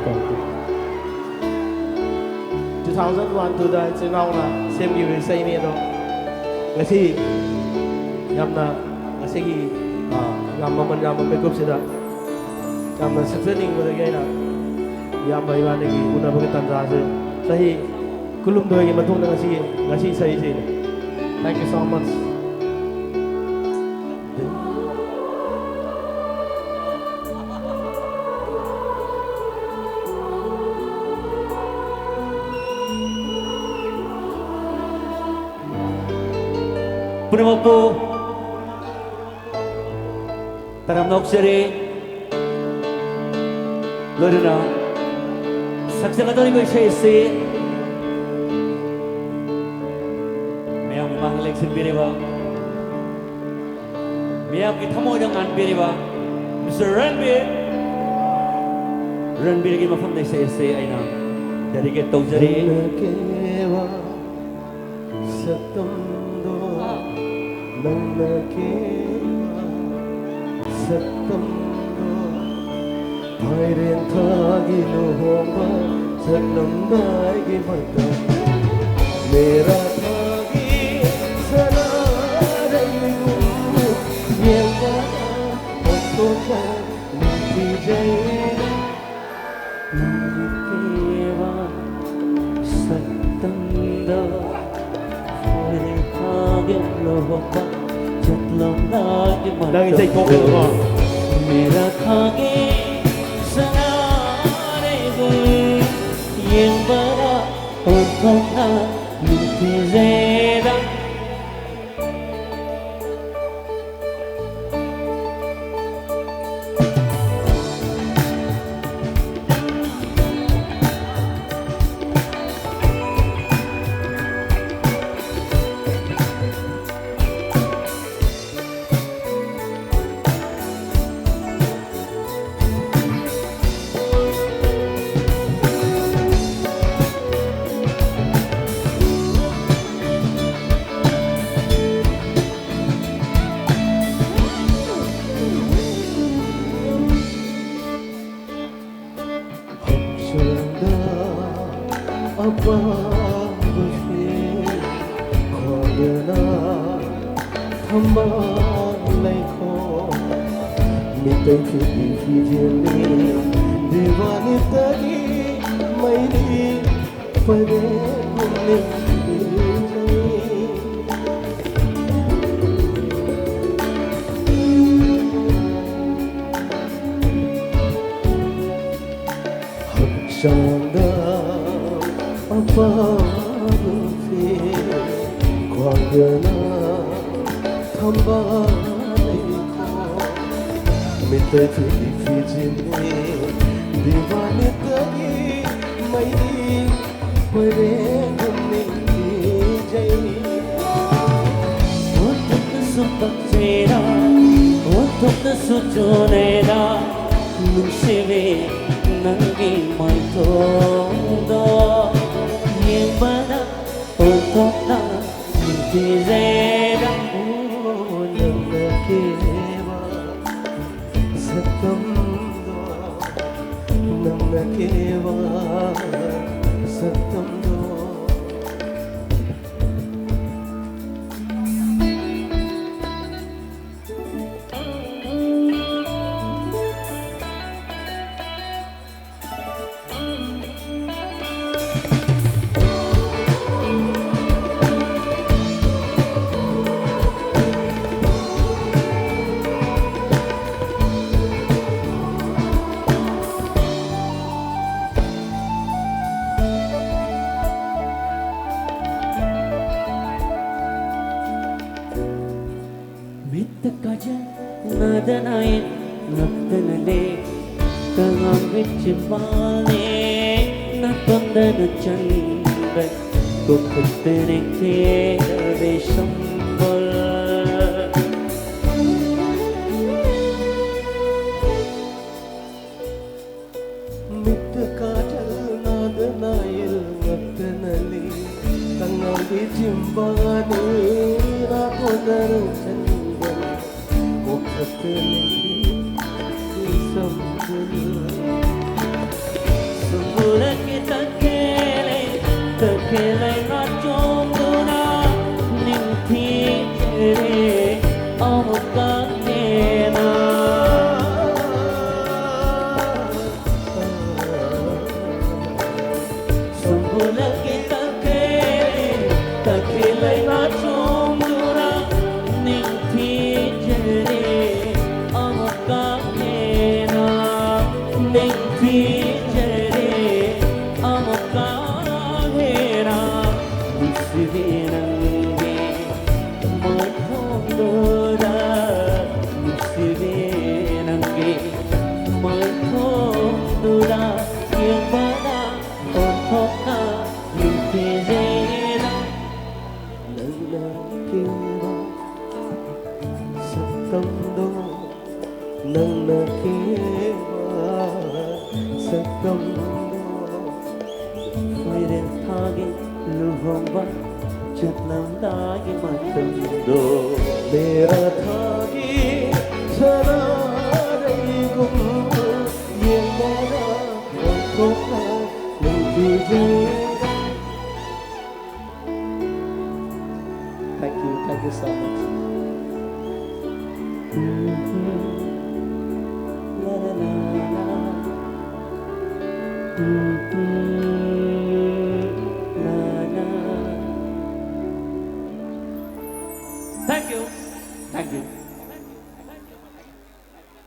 thank you. 2001 to the Nangna same year say ni do ngasi yamna ngasi gi yamma man yamma pe group sida yamna successing mo ge na yamma ibane gi una bagi tanja se sahi kulum do gi mathung ngasi sahi se thank you so much. Punamopo para nungsire loruna saktamdo ni se mayam mahalik sinbiriba mayam ki thamoidang anbiriba Mr. Ranbir ki mafam dai se aina dedicate tawjari Nangna keba Saktamdo Mairen thagi lohomba Saktamdai marta Mera thagi sanarayu Yelga Ottoka Niti jayena Keba Saktamdo Mairen thagi lohomba đang dạy con được không? Mera khage sanare vui yên bara ôn không na luti zeda takele na chomduna ninthi jere amukta kena sumbula ke takele na chomduna ninthi jere amukta kena ninthi jere amukta Nungsire matounda nungsire matounda keba orthona Lingjel Nangna keba Saktamdo Nangna keba Saktamdo Lourembam Saktamdo matouni मेरा थागी सरारे गुम ये मेरा होता मुझे Thank you so much. La la la la. Thank you.